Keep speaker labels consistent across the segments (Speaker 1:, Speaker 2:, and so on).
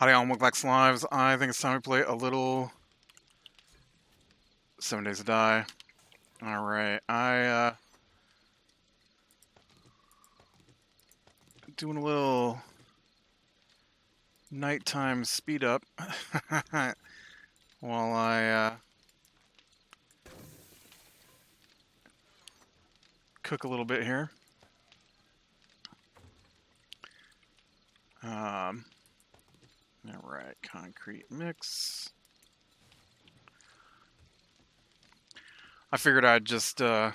Speaker 1: Howdy all, Muglax Lives. I think it's time we play a little 7 Days to Die. Alright, doing a little nighttime speed up while I cook a little bit here. Alright, concrete mix. I figured I'd just I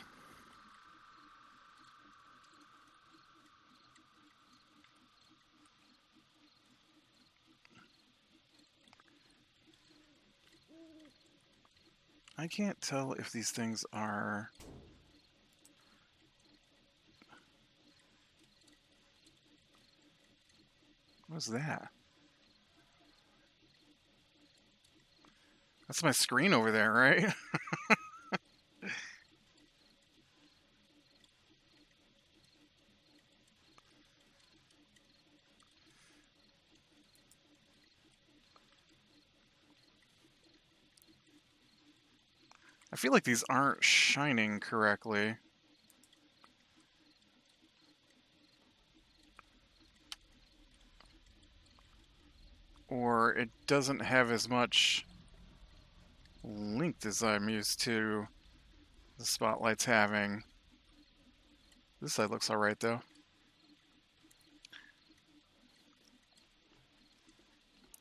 Speaker 1: can't tell if these things are... What's that? That's my screen over there, right? I feel like these aren't shining correctly. Or it doesn't have as much length as I'm used to the spotlights having. This side looks alright though.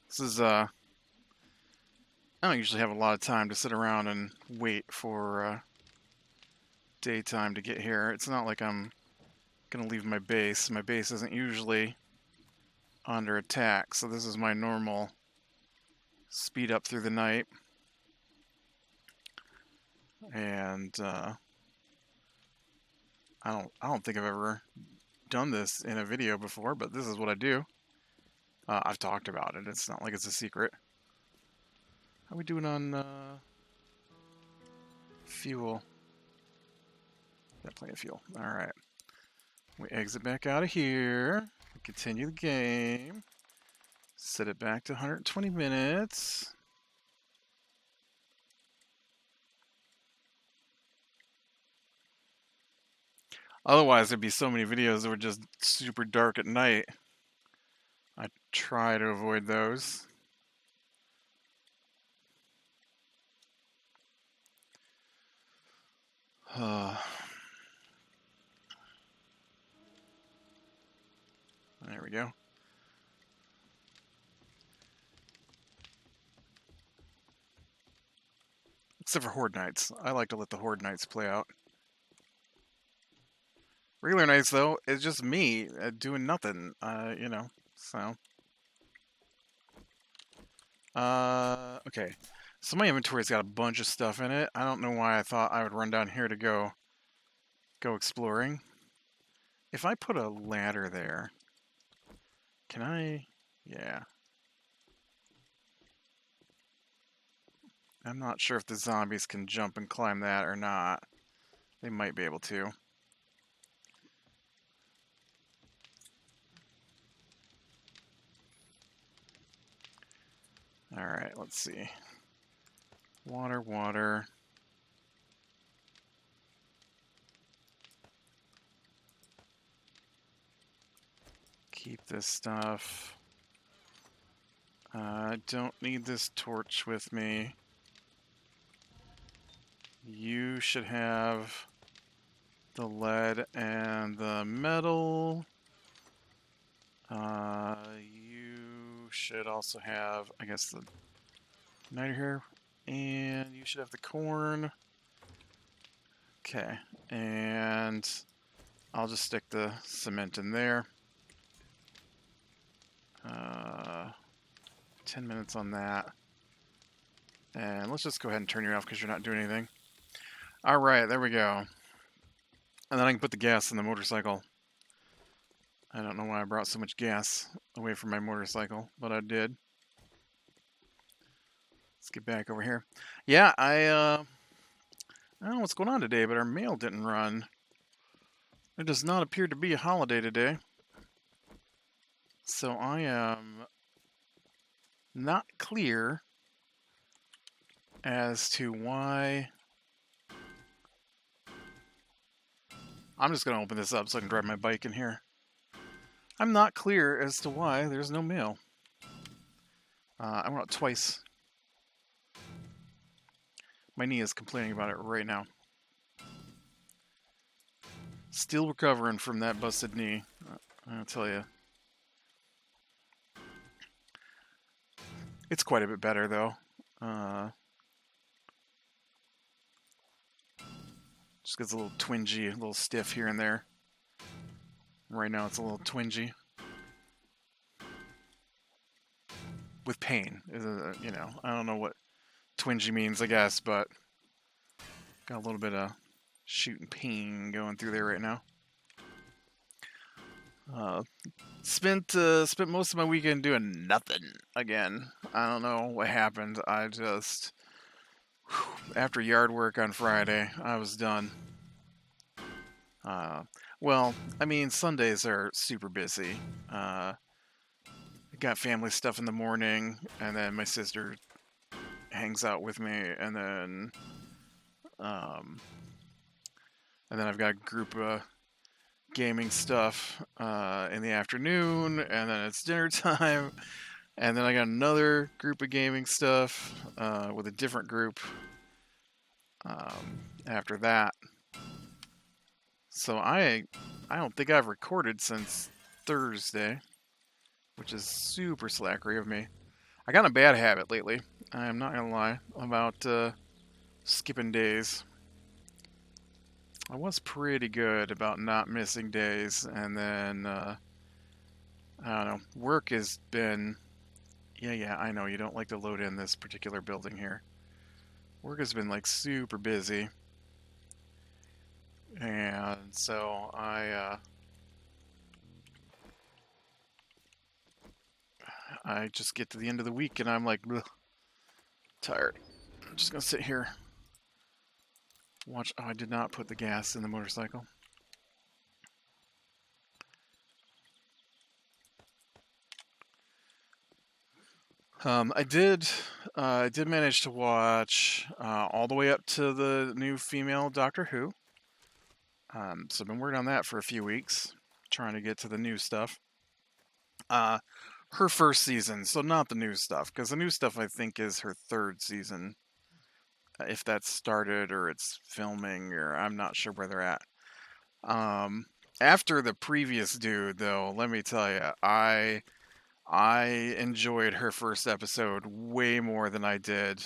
Speaker 1: This is I don't usually have a lot of time to sit around and wait for daytime to get here. It's not like I'm gonna leave my base. My base isn't usually under attack, so this is my normal speed up through the night. And I don't think I've ever done this in a video before, but this is what I do. I've talked about it. It's not like it's a secret. How are we doing on fuel? Got plenty of fuel. Alright. We exit back out of here. We continue the game. Set it back to 120 minutes. Otherwise, there'd be so many videos that were just super dark at night. I try to avoid those. There we go. Except for Horde Nights. I like to let the Horde Nights play out. Regular nights, though, it's just me doing nothing, you know, so. Okay. So my inventory's got a bunch of stuff in it. I don't know why I thought I would run down here to go exploring. If I put a ladder there, can I? Yeah. I'm not sure if the zombies can jump and climb that or not. They might be able to. Alright, let's see. Water, water. Keep this stuff. I don't need this torch with me. You should have the lead and the metal. You should also have, I guess, the niter here. And you should have the corn. Okay, and I'll just stick the cement in there. 10 minutes on that. And let's just go ahead and turn you off because you're not doing anything. Alright, there we go. And then I can put the gas in the motorcycle. I don't know why I brought so much gas away from my motorcycle, but I did. Let's get back over here. Yeah, I don't know what's going on today, but our mail didn't run. It does not appear to be a holiday today. So I am not clear as to why. I'm just going to open this up so I can drive my bike in here. I'm not clear as to why there's no mail. I went out twice. My knee is complaining about it right now. Still recovering from that busted knee, I'll tell you. It's quite a bit better, though. Just gets a little twingy, a little stiff here and there. Right now it's a little twingy. With pain. You know, I don't know what twingy means, I guess, but got a little bit of shooting pain going through there right now. Spent most of my weekend doing nothing again. I don't know what happened. I just after yard work on Friday, I was done. Well, I mean, Sundays are super busy. Got family stuff in the morning, and then my sister hangs out with me, and then I've got a group of gaming stuff in the afternoon, and then it's dinner time, and then I got another group of gaming stuff with a different group after that. So I don't think I've recorded since Thursday, which is super slackery of me. I got in a bad habit lately. I'm not gonna lie about skipping days. I was pretty good about not missing days, and then I don't know. Work has been, yeah. I know you don't like to load in this particular building here. Work has been like super busy, and so I just get to the end of the week and I'm like, tired. I'm just gonna sit here. Watch. Oh, I did not put the gas in the motorcycle. I did manage to watch all the way up to the new female Doctor Who. So I've been working on that for a few weeks, trying to get to the new stuff. Her first season, so not the new stuff, because the new stuff I think is her third season. If that's started or it's filming, or I'm not sure where they're at. After the previous dude, though, let me tell you, I enjoyed her first episode way more than I did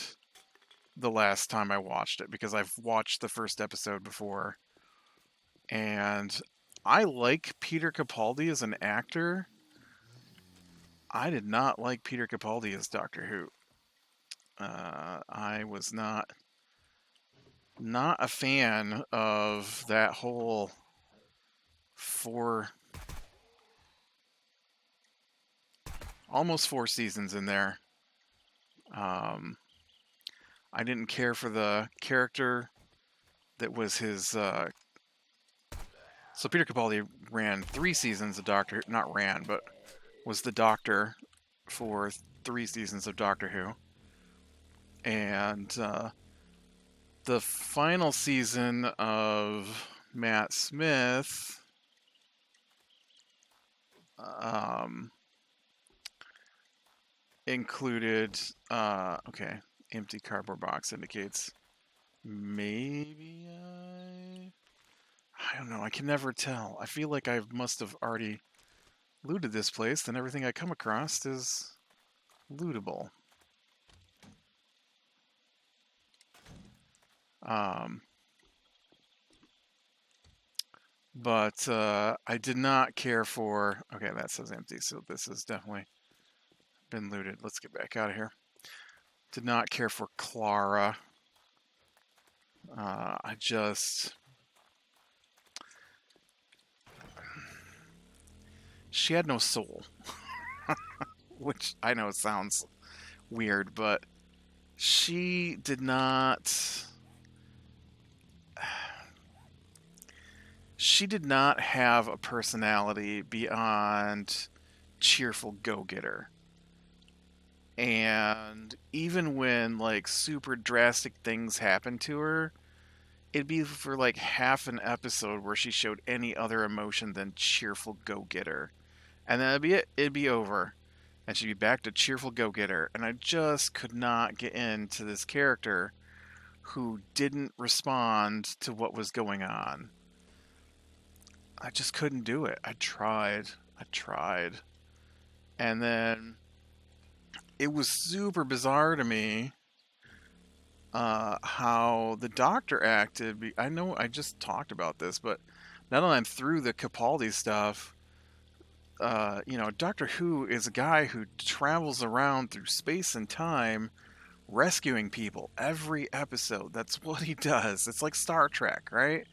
Speaker 1: the last time I watched it, because I've watched the first episode before, and I like Peter Capaldi as an actor. I did not like Peter Capaldi as Doctor Who. I was not a fan of that whole almost 4 seasons in there. I didn't care for the character that was his. So Peter Capaldi ran 3 seasons of Doctor, not ran, but was the Doctor for 3 seasons of Doctor Who, and the final season of Matt Smith. Included, okay, empty cardboard box indicates maybe I don't know. I can never tell. I feel like I must have already looted this place, then everything I come across is lootable. But I did not care for. Okay, that says empty, so this has definitely been looted. Let's get back out of here. Did not care for Clara. I just. She had no soul. Which I know sounds weird, but she did not. She did not have a personality beyond cheerful go-getter. And even when like super drastic things happened to her, it'd be for like half an episode where she showed any other emotion than cheerful go-getter. And then that'd be it. It'd be over. And she'd be back to cheerful go-getter. And I just could not get into this character who didn't respond to what was going on. I just couldn't do it. I tried. I tried. And then it was super bizarre to me how the doctor acted. I know I just talked about this, but now that I'm through the Capaldi stuff, Doctor Who is a guy who travels around through space and time rescuing people every episode. That's what he does. It's like Star Trek, right?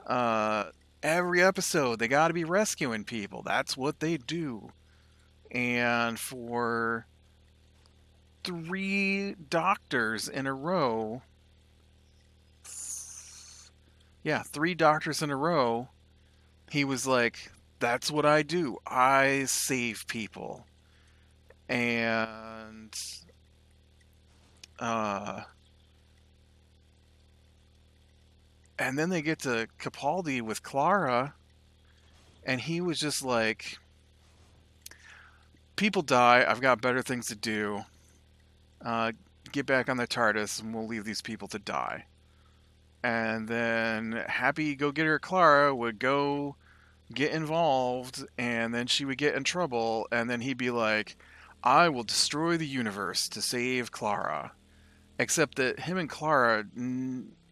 Speaker 1: Uh, every episode, they got to be rescuing people. That's what they do. And for three doctors in a row, yeah, three doctors in a row, he was like, that's what I do. I save people. And uh and then they get to Capaldi with Clara, and he was just like, people die, I've got better things to do. Uh get back on the TARDIS and we'll leave these people to die. And then happy go getter Clara would go get involved, and then she would get in trouble, and then he'd be like, I will destroy the universe to save Clara. Except that him and Clara,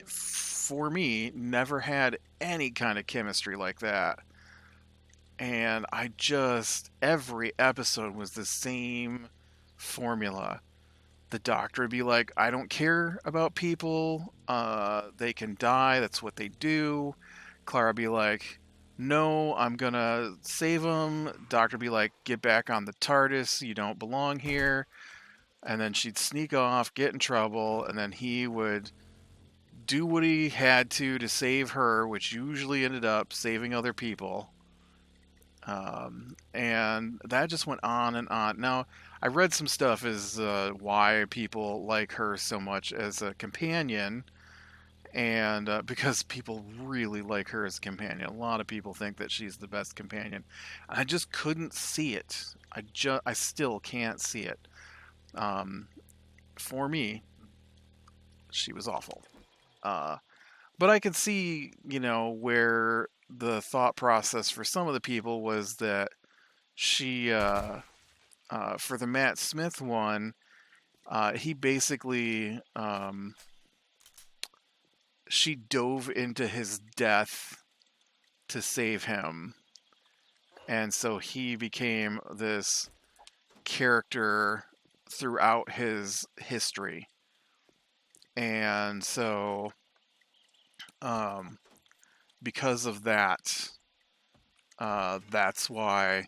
Speaker 1: for me, never had any kind of chemistry like that. And every episode was the same formula. The doctor would be like, I don't care about people. They can die. That's what they do. Clara would be like, no, I'm gonna save them. Doctor would be like, get back on the TARDIS. You don't belong here. And then she'd sneak off, get in trouble, and then he would do what he had to save her, which usually ended up saving other people. And that just went on and on. Now, I read some stuff as why people like her so much as a companion, and because people really like her as a companion. A lot of people think that she's the best companion. I just couldn't see it. I still can't see it. Um, for me, she was awful. Uh, but I could see, where the thought process for some of the people was that she, for the Matt Smith one, he basically, she dove into his death to save him. And so he became this character throughout his history. And so, um, because of that, that's why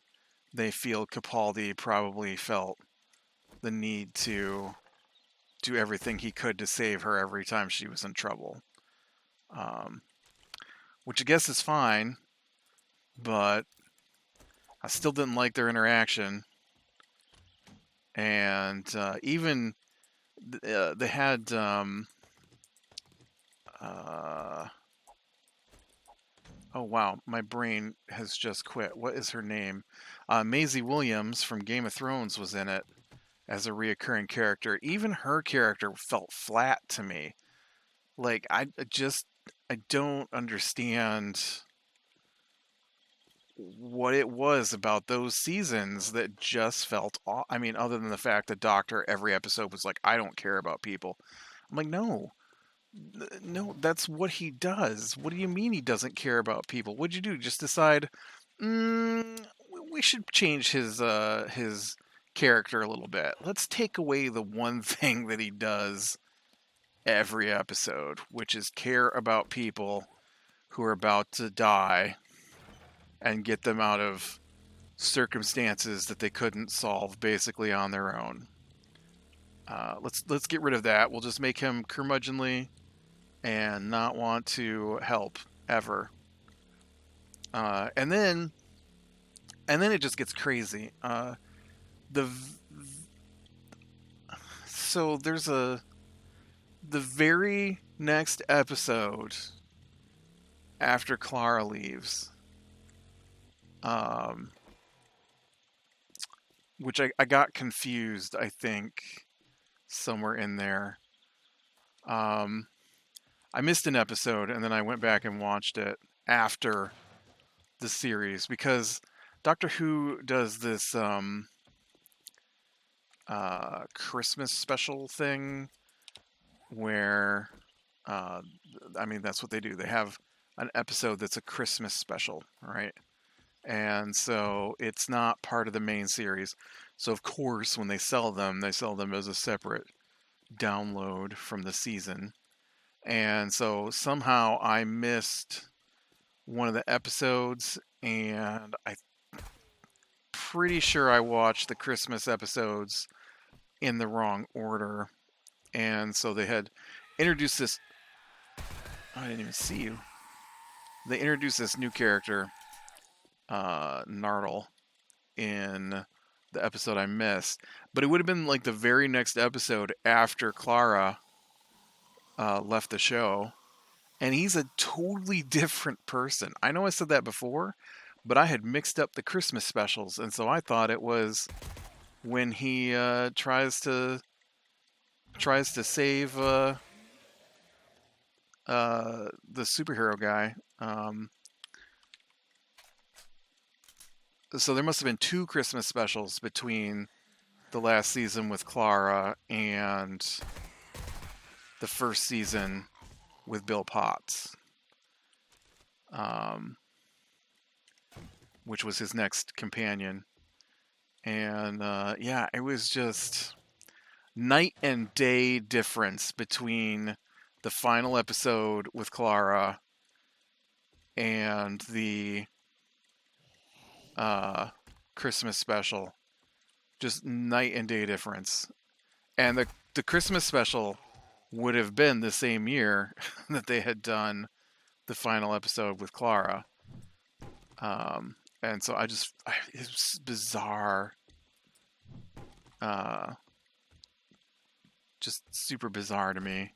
Speaker 1: they feel Capaldi probably felt the need to do everything he could to save her every time she was in trouble. Um, which I guess is fine, but I still didn't like their interaction. And even they had oh wow, my brain has just quit. What is her name? Maisie Williams from Game of Thrones was in it as a reoccurring character. Even her character felt flat to me. Like I don't understand what it was about those seasons that just felt I mean, other than the fact that Doctor every episode was like, I don't care about people. I'm like, no, that's what he does. What do you mean he doesn't care about people? What'd you do? Just decide, we should change his character a little bit. Let's take away the one thing that he does every episode, which is care about people who are about to die and get them out of circumstances that they couldn't solve basically on their own. Let's get rid of that. We'll just make him curmudgeonly and not want to help ever. And then it just gets crazy. The so there's the very next episode after Clara leaves, um, which I got confused, I think, somewhere in there. Um, I missed an episode and then I went back and watched it after the series because Doctor Who does this Christmas special thing where, uh, I mean, that's what they do. They have an episode that's a Christmas special, right? And so it's not part of the main series. So, of course, when they sell them as a separate download from the season. And so somehow I missed one of the episodes, and I'm pretty sure I watched the Christmas episodes in the wrong order. And so they had introduced this. Oh, I didn't even see you. They introduced this new character, Nardle, in the episode I missed. But it would have been like the very next episode after Clara left the show. And he's a totally different person. I know I said that before, but I had mixed up the Christmas specials. And so I thought it was when he tries to save the superhero guy. So there must have been two Christmas specials between the last season with Clara and the first season with Bill Potts, which was his next companion. And yeah, it was just night and day difference between the final episode with Clara and the Christmas special. Just night and day difference. And the Christmas special would have been the same year that they had done the final episode with Clara. And so it was bizarre. Just super bizarre to me.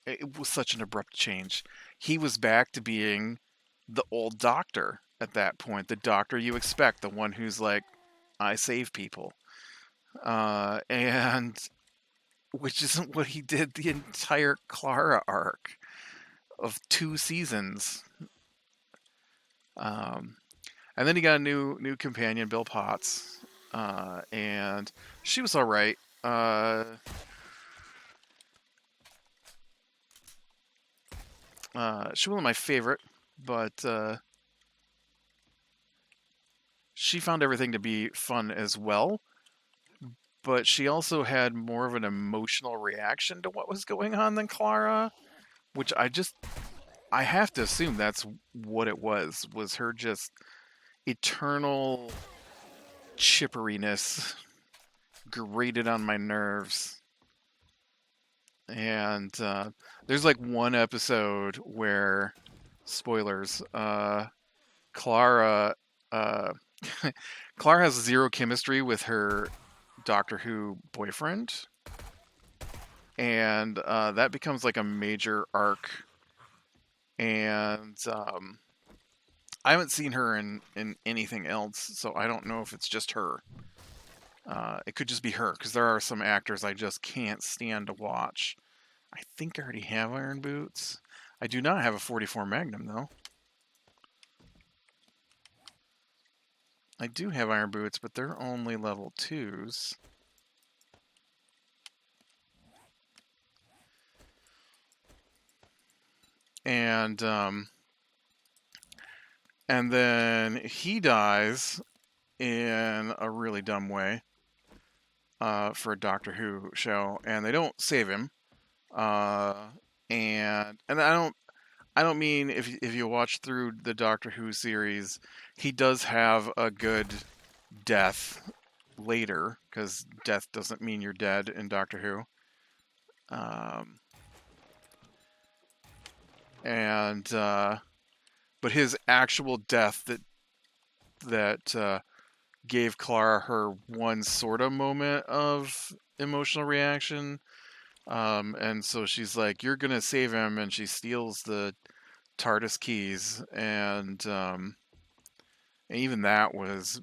Speaker 1: It was such an abrupt change. He was back to being the old doctor at that point, the doctor you expect, the one who's like, I save people. And which isn't what he did the entire Clara arc of 2 seasons. And then he got a new companion, Bill Potts, and she was all right. She wasn't my favorite, but she found everything to be fun as well. But she also had more of an emotional reaction to what was going on than Clara, which I have to assume that's what it was her just eternal chipperiness grated on my nerves. And there's like one episode where, spoilers, Clara Clara has zero chemistry with her Doctor Who boyfriend, and that becomes like a major arc. And I haven't seen her in anything else, so I don't know if it's just her. It could just be her, because there are some actors I just can't stand to watch. I think I already have Iron Boots. I do not have a 44 Magnum, though. I do have Iron Boots, but they're only level 2s. And then he dies in a really dumb way for a Doctor Who show, and they don't save him. And I don't mean if you watch through the Doctor Who series, he does have a good death later, because death doesn't mean you're dead in Doctor Who. But his actual death that gave Clara her one sort of moment of emotional reaction. And so she's like, "You're gonna save him," and she steals the TARDIS keys, and even that was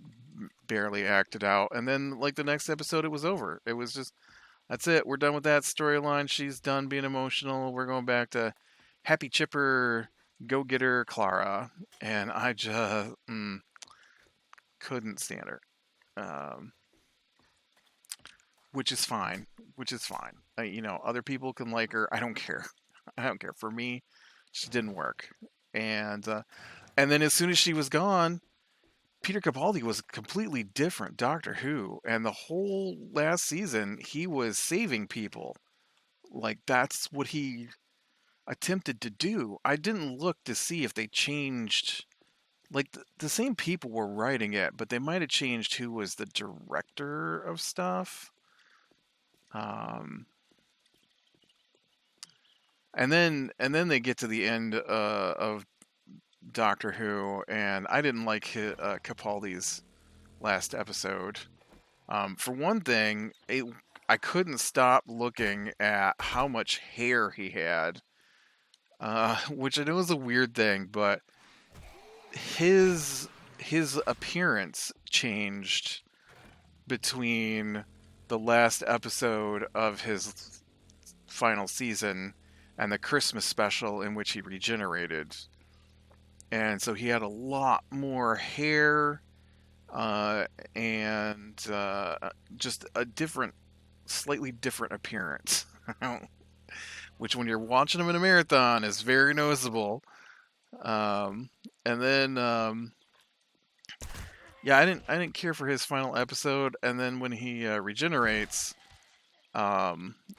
Speaker 1: barely acted out. And then, like the next episode, it was over. It was just that's it. We're done with that storyline. She's done being emotional. We're going back to happy, chipper, go getter Clara, and I just couldn't stand her. Um, which is fine. Which is fine. Other people can like her. I don't care. I don't care. For me, she didn't work. And uh, and then as soon as she was gone, Peter Capaldi was a completely different Doctor Who, and the whole last season he was saving people. Like that's what he attempted to do. I didn't look to see if they changed. Like the same people were writing it, but they might have changed who was the director of stuff. Um, and then they get to the end of Doctor Who, and I didn't like Capaldi's last episode. For one thing, I couldn't stop looking at how much hair he had, which I know is a weird thing, but his his appearance changed between the last episode of his final season and the Christmas special in which he regenerated. And so he had a lot more hair and just a slightly different appearance, which when you're watching him in a marathon is very noticeable. And then yeah, I didn't care for his final episode. And then when he regenerates,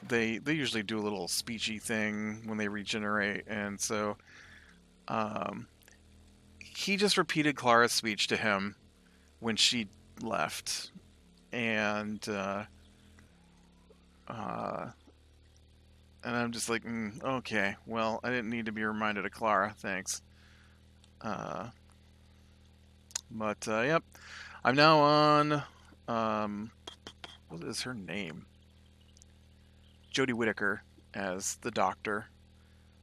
Speaker 1: they usually do a little speechy thing when they regenerate, and so um, he just repeated Clara's speech to him when she left, and uh, and I'm just like, okay, well, I didn't need to be reminded of Clara, thanks. Uh, but yep, I'm now on. Um, what is her name? Jodie Whittaker as the Doctor.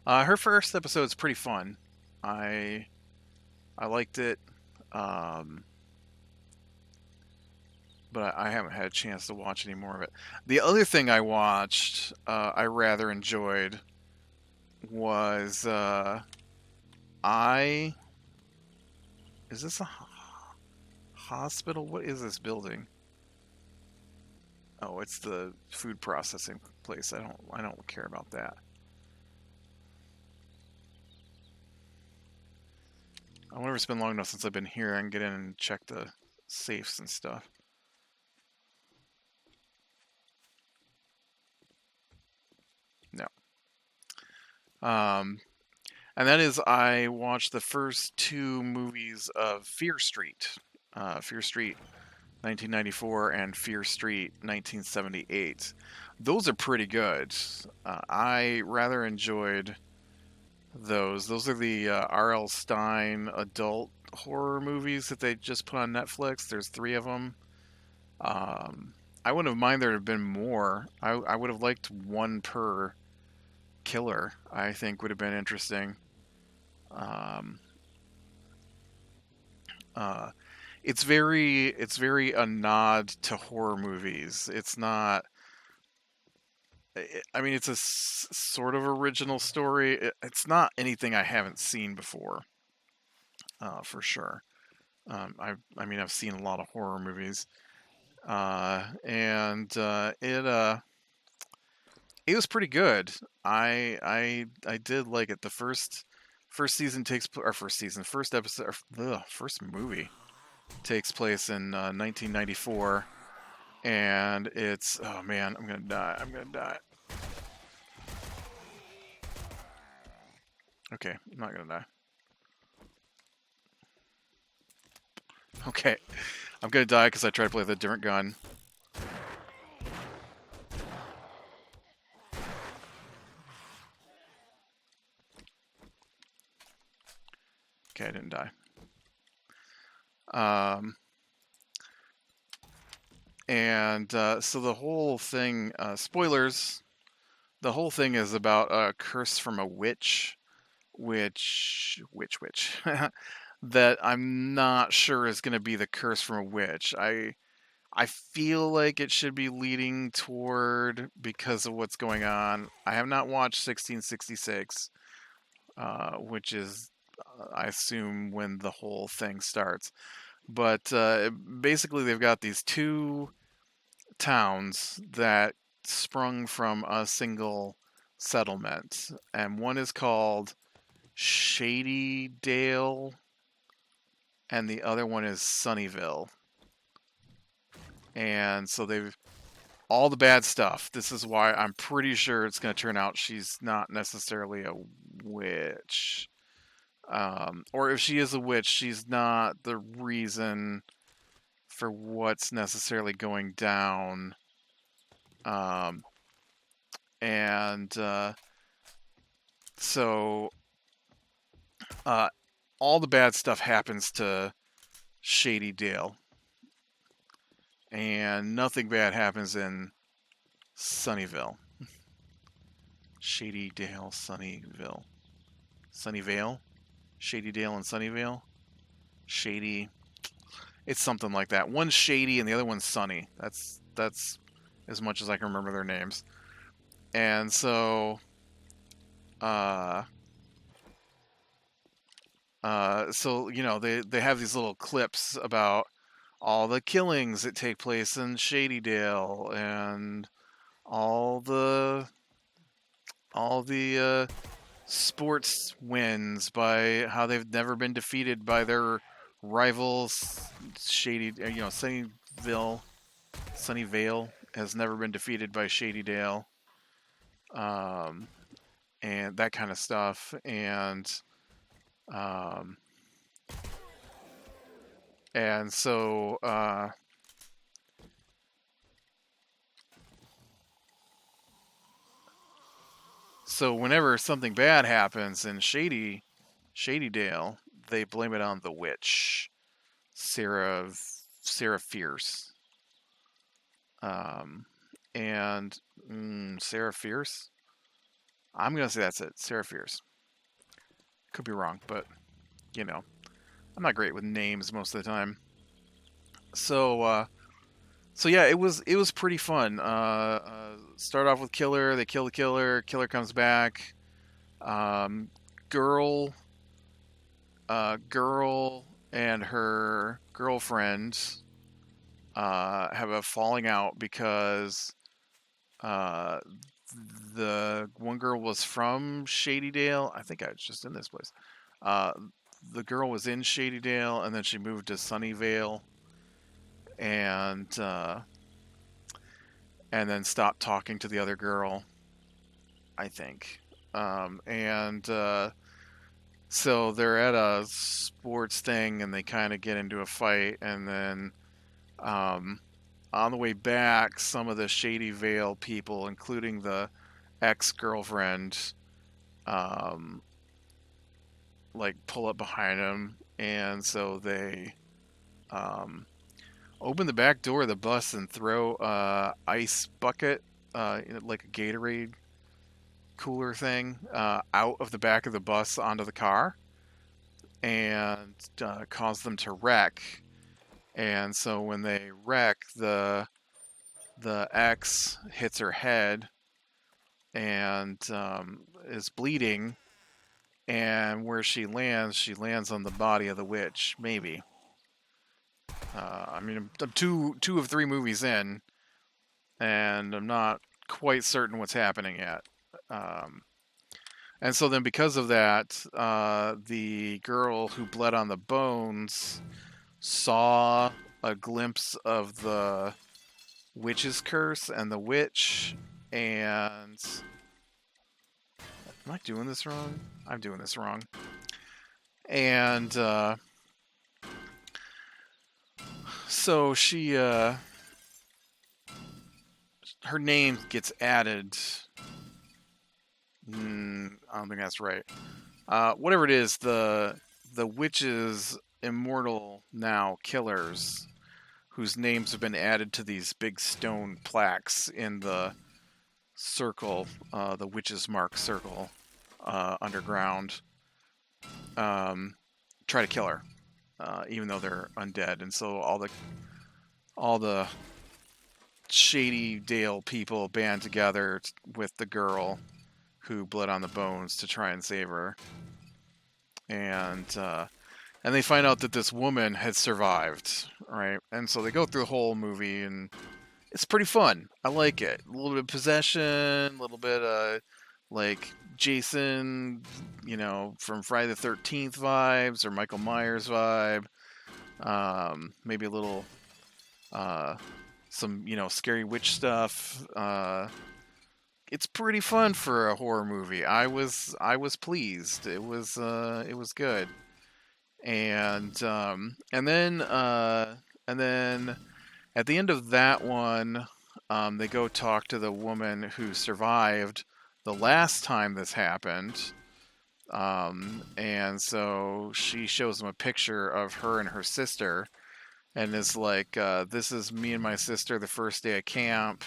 Speaker 1: Her first episode is pretty fun. I I liked it, um, but I haven't had a chance to watch any more of it. The other thing I watched, I rather enjoyed, was I. Is this a hospital? What is this building? Oh, it's the food processing place. I don't care about that. I wonder if it's been long enough since I've been here. I can get in and check the safes and stuff. No. Um, and that is I watched the first two movies of Fear Street. Fear Street 1994 and Fear Street 1978. Those are pretty good. I rather enjoyed those. Those are the R.L. Stine adult horror movies that they just put on Netflix. There's three of them. Um, I wouldn't have minded there to have been more. I would have liked one per killer. I think would have been interesting. Um, uh, it's very a nod to horror movies. It's not. I mean, it's a sort of original story. It's not anything I haven't seen before, for sure. I mean, I've seen a lot of horror movies, and it was pretty good. I did like it. The first season or first season, first episode, or, first movie takes place in 1994, and it's oh man, I'm gonna die. I'm gonna die. Okay, I'm not gonna die. Okay, I'm gonna die because I tried to play with a different gun. Okay, I didn't die. Um, And so the whole thing, spoilers, the whole thing is about a curse from a witch, which, that I'm not sure is going to be the curse from a witch. I feel like it should be leading toward because of what's going on. I have not watched 1666, which is, I assume, when the whole thing starts. But basically, they've got these two towns that sprung from a single settlement, and one is called Shady Dale, and the other one is Sunnyville. And so they've all the bad stuff. This is why I'm pretty sure it's going to turn out she's not necessarily a witch. Or if she is a witch, she's not the reason for what's necessarily going down. And so all the bad stuff happens to Shady Dale, and nothing bad happens in Sunnyvale. Shady Dale, Sunnyvale. Sunnyvale? Shady Dale and Sunnyvale? Shady. It's something like that. One's Shady and the other one's Sunny. That's as much as I can remember their names. And so so they have these little clips about all the killings that take place in Shadydale and all the sports wins by how they've never been defeated by their rivals. Sunnyvale has never been defeated by Shadydale, and that kind of stuff. And so so whenever something bad happens in Shadydale, they blame it on the witch, Sarah Fierce. And Sarah Fierce. I'm gonna say that's it, Sarah Fierce. Could be wrong, but I'm not great with names most of the time. So yeah, it was pretty fun. Start off with killer. They kill the killer. Killer comes back. Girl and her girlfriend have a falling out because the one girl was from Shadydale. I think I was just in this place. The girl was in Shadydale, and then she moved to Sunnyvale, and then stopped talking to the other girl, I think. So they're at a sports thing, and they kind of get into a fight, and then on the way back, some of the Shadywale people, including the ex-girlfriend, pull up behind him, and so they open the back door of the bus and throw a ice bucket, like a Gatorade cooler thing, out of the back of the bus onto the car, and cause them to wreck. And so when they wreck, the ex hits her head and is bleeding, and where she lands on the body of the witch, maybe. I'm two of three movies in, and I'm not quite certain what's happening yet. And so then because of that, the girl who bled on the bones saw a glimpse of the witch's curse and the witch, and... Am I doing this wrong? I'm doing this wrong. And so she, her name gets added. I don't think that's right. Whatever it is, the witch's immortal now killers whose names have been added to these big stone plaques in the circle, the Witch's Mark circle, underground, um, try to kill her, even though they're undead. And so all the Shady Dale people band together with the girl who bled on the bones to try and save her. And they find out that this woman had survived, right? And so they go through the whole movie, and it's pretty fun. I like it. A little bit of possession, a little bit of like Jason, from Friday the 13th vibes or Michael Myers vibe. Maybe a little some scary witch stuff. It's pretty fun for a horror movie. I was pleased. It was good. And then at the end of that one, they go talk to the woman who survived the last time this happened. And so she shows them a picture of her and her sister, and is like, "This is me and my sister the first day of camp."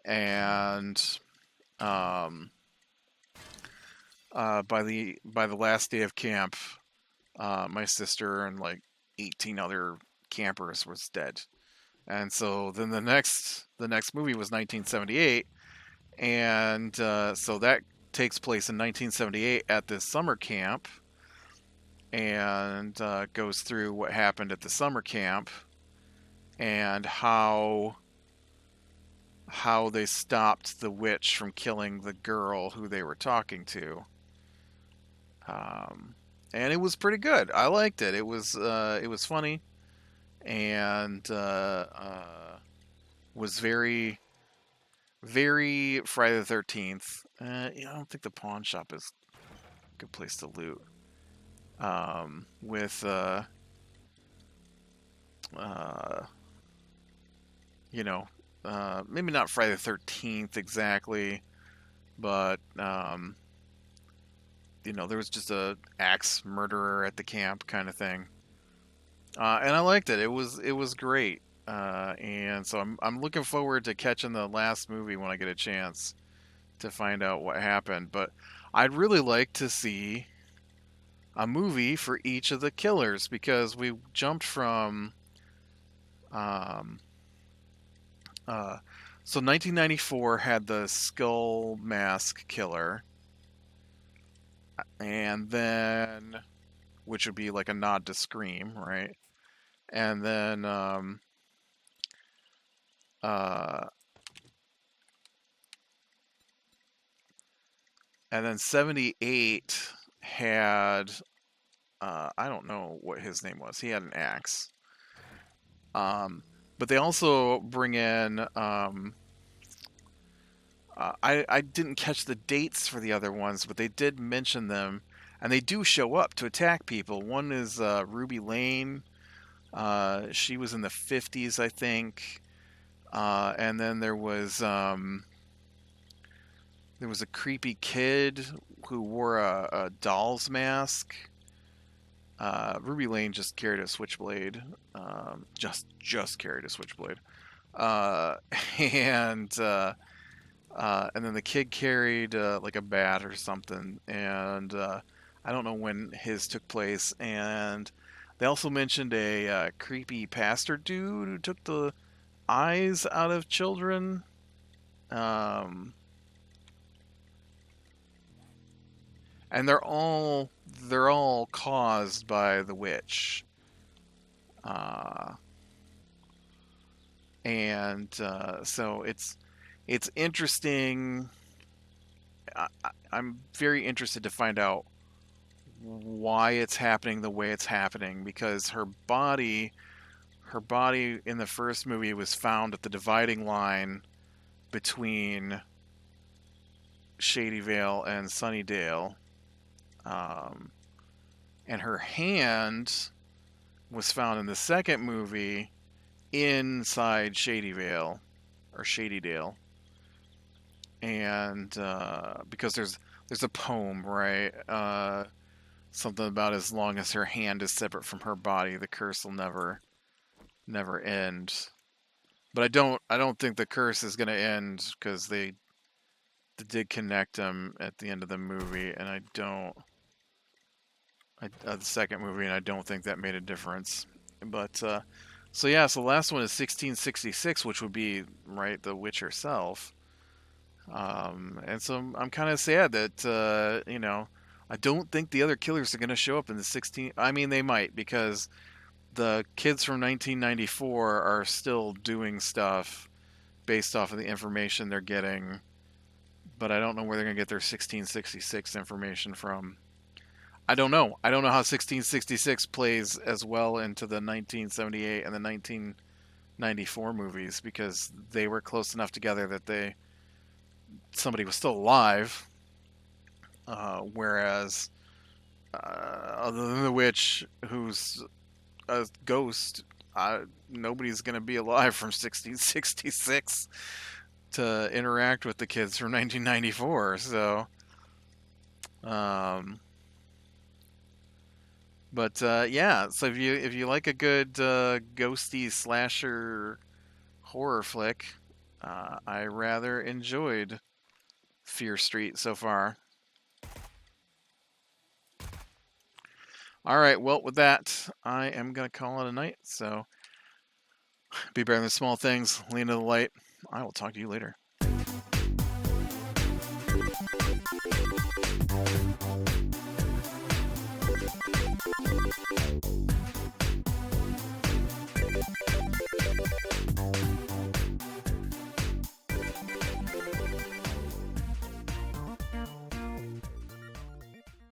Speaker 1: And by the last day of camp, my sister and like 18 other campers was dead. And so then the next movie was 1978, and so that takes place in 1978 at this summer camp, and goes through what happened at the summer camp and how they stopped the witch from killing the girl who they were talking to. And it was pretty good. I liked it. It was funny, and was very, very Friday the 13th. I don't think the pawn shop is a good place to loot. With uh, maybe not Friday the 13th exactly, but there was just a axe murderer at the camp kind of thing. And I liked it. It was great. And so I'm looking forward to catching the last movie when I get a chance to find out what happened. But I'd really like to see a movie for each of the killers, because we jumped from um, so 1994 had the Skull Mask Killer, and then, which would be like a nod to Scream, right? And then uh, and then 78 had I don't know what his name was. He had an axe. But they also bring in I didn't catch the dates for the other ones, but they did mention them, and they do show up to attack people. One is Ruby Lane. She was in the 50s, I think. And then there was a creepy kid who wore a doll's mask. Ruby Lane just carried a switchblade. Just carried a switchblade. Uh, and uh, and then the kid carried like a bat or something. And I don't know when his took place. And they also mentioned a creepy pastor dude who took the eyes out of children. Um, and they're all caused by the witch. Uh, and so it's interesting. I'm very interested to find out why it's happening the way it's happening, because her body in the first movie was found at the dividing line between Shadyvale and Sunnydale, um, and her hand was found in the second movie inside Shadyvale or Shadydale, and because there's a poem, right? Something about as long as her hand is separate from her body, the curse will never never end. But I don't think the curse is going to end because they did connect them at the end of the movie, and the second movie, and I don't think that made a difference. But so yeah, so the last one is 1666, which would be right the witch herself. And so I'm kind of sad that I don't think the other killers are going to show up in the 16. I mean, they might because the kids from 1994 are still doing stuff based off of the information they're getting, but I don't know where they're going to get their 1666 information from. I don't know. I don't know how 1666 plays as well into the 1978 and the 1994 movies because they were close enough together that somebody was still alive, whereas other than the witch, who's a ghost, nobody's going to be alive from 1666 to interact with the kids from 1994. So, but yeah. So if you like a good ghosty slasher horror flick, I rather enjoyed Fear Street so far. All right, well, with that, I am going to call it a night. So be better than small things, lean to the light. I will talk to you later.